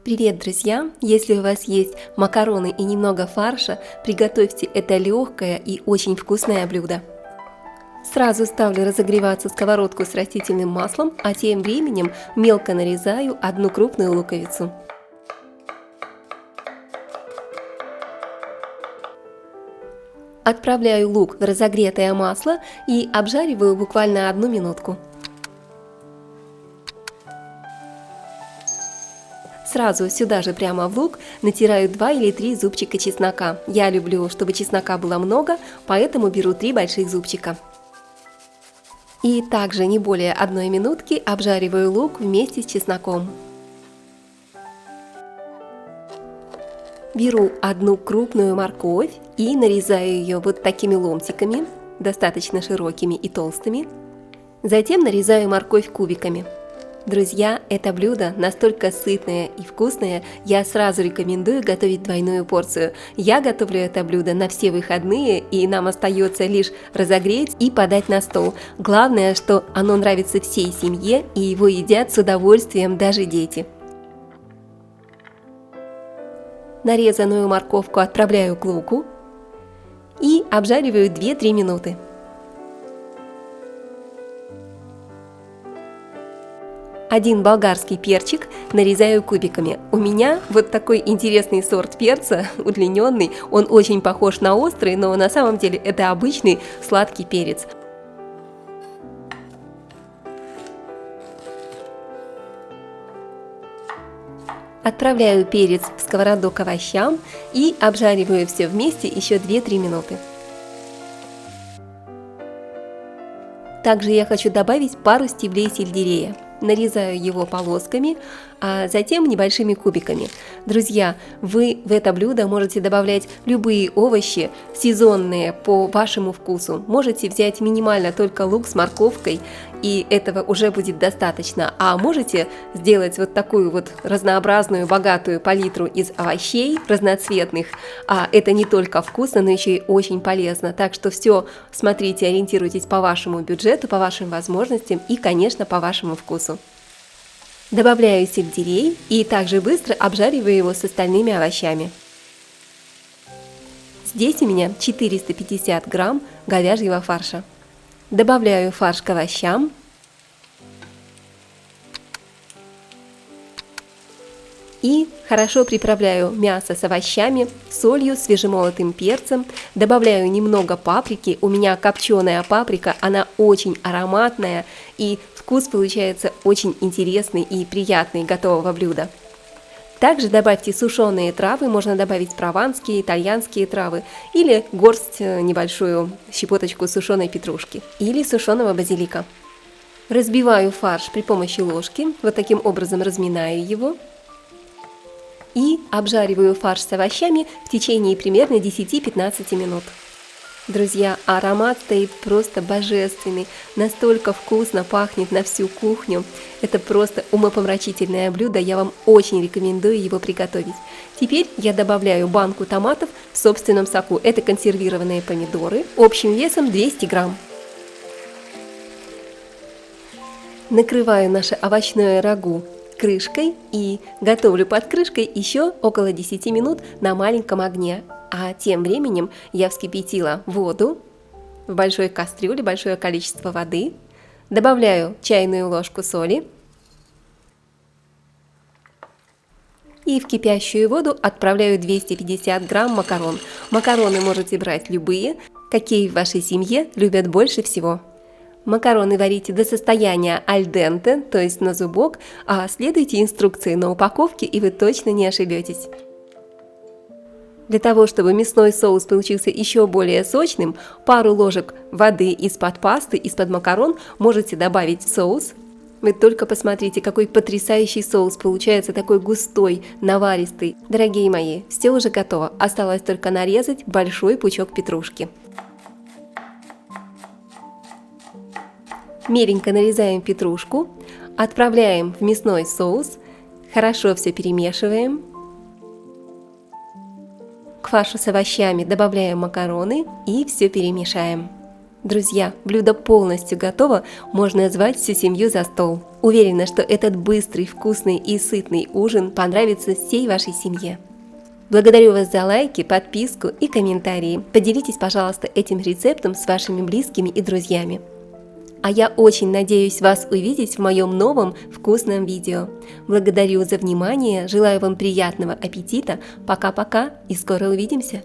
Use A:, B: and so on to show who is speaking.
A: Привет, друзья! Если у вас есть макароны и немного фарша, приготовьте это легкое и очень вкусное блюдо. Сразу ставлю разогреваться сковородку с растительным маслом, а тем временем мелко нарезаю одну крупную луковицу. Отправляю лук в разогретое масло и обжариваю буквально 1 минутку. Сразу сюда же прямо в лук натираю 2 или 3 зубчика чеснока. Я люблю, чтобы чеснока было много, поэтому беру 3 больших зубчика. И также не более 1 минутки обжариваю лук вместе с чесноком. Беру 1 крупную морковь и нарезаю ее вот такими ломтиками, достаточно широкими и толстыми. Затем нарезаю морковь кубиками. Друзья, это блюдо настолько сытное и вкусное, я сразу рекомендую готовить двойную порцию. Я готовлю это блюдо на все выходные, и нам остается лишь разогреть и подать на стол. Главное, что оно нравится всей семье, и его едят с удовольствием даже дети. Нарезанную морковку отправляю к луку и обжариваю 2-3 минуты. Один болгарский перчик нарезаю кубиками. У меня вот такой интересный сорт перца, удлиненный. Он очень похож на острый, но на самом деле это обычный сладкий перец. Отправляю перец в сковороду к овощам и обжариваю все вместе еще 2-3 минуты. Также я хочу добавить пару стеблей сельдерея. Нарезаю его полосками, а затем небольшими кубиками. Друзья, вы в это блюдо можете добавлять любые овощи, сезонные по вашему вкусу. Можете взять минимально только лук с морковкой, и этого уже будет достаточно. А можете сделать вот такую вот разнообразную, богатую палитру из овощей разноцветных. А это не только вкусно, но еще и очень полезно. Так что все смотрите, ориентируйтесь по вашему бюджету, по вашим возможностям и, конечно, по вашему вкусу. Добавляю сельдерей и также быстро обжариваю его с остальными овощами. Здесь у меня 450 грамм говяжьего фарша. Добавляю фарш к овощам. И хорошо приправляю мясо с овощами, солью, свежемолотым перцем. Добавляю немного паприки. У меня копченая паприка, она очень ароматная, и вкус получается очень интересный и приятный готового блюда. Также добавьте сушеные травы, можно добавить прованские, итальянские травы или горсть небольшую, щепоточку сушеной петрушки или сушеного базилика. Разбиваю фарш при помощи ложки, вот таким образом разминаю его. И обжариваю фарш с овощами в течение примерно 10-15 минут. Друзья, аромат стоит просто божественный, настолько вкусно пахнет на всю кухню. Это просто умопомрачительное блюдо, я вам очень рекомендую его приготовить. Теперь я добавляю банку томатов в собственном соку. Это консервированные помидоры общим весом 200 грамм. Накрываю наше овощное рагу крышкой и готовлю под крышкой еще около 10 минут на маленьком огне. А тем временем я вскипятила воду в большой кастрюле, большое количество воды. Добавляю чайную ложку соли. И в кипящую воду отправляю 250 грамм макарон. Макароны можете брать любые, какие в вашей семье любят больше всего. Макароны варите до состояния аль денте, то есть на зубок, а следуйте инструкции на упаковке, и вы точно не ошибетесь. Для того, чтобы мясной соус получился еще более сочным, пару ложек воды из-под пасты, из-под макарон можете добавить в соус. Вы только посмотрите, какой потрясающий соус получается, такой густой, наваристый. Дорогие мои, все уже готово, осталось только нарезать большой пучок петрушки. Меленько нарезаем петрушку, отправляем в мясной соус, хорошо все перемешиваем. К фаршу с овощами добавляем макароны и все перемешаем. Друзья, блюдо полностью готово, можно звать всю семью за стол. Уверена, что этот быстрый, вкусный и сытный ужин понравится всей вашей семье. Благодарю вас за лайки, подписку и комментарии. Поделитесь, пожалуйста, этим рецептом с вашими близкими и друзьями. А я очень надеюсь вас увидеть в моем новом вкусном видео. Благодарю за внимание, желаю вам приятного аппетита, пока-пока и скоро увидимся!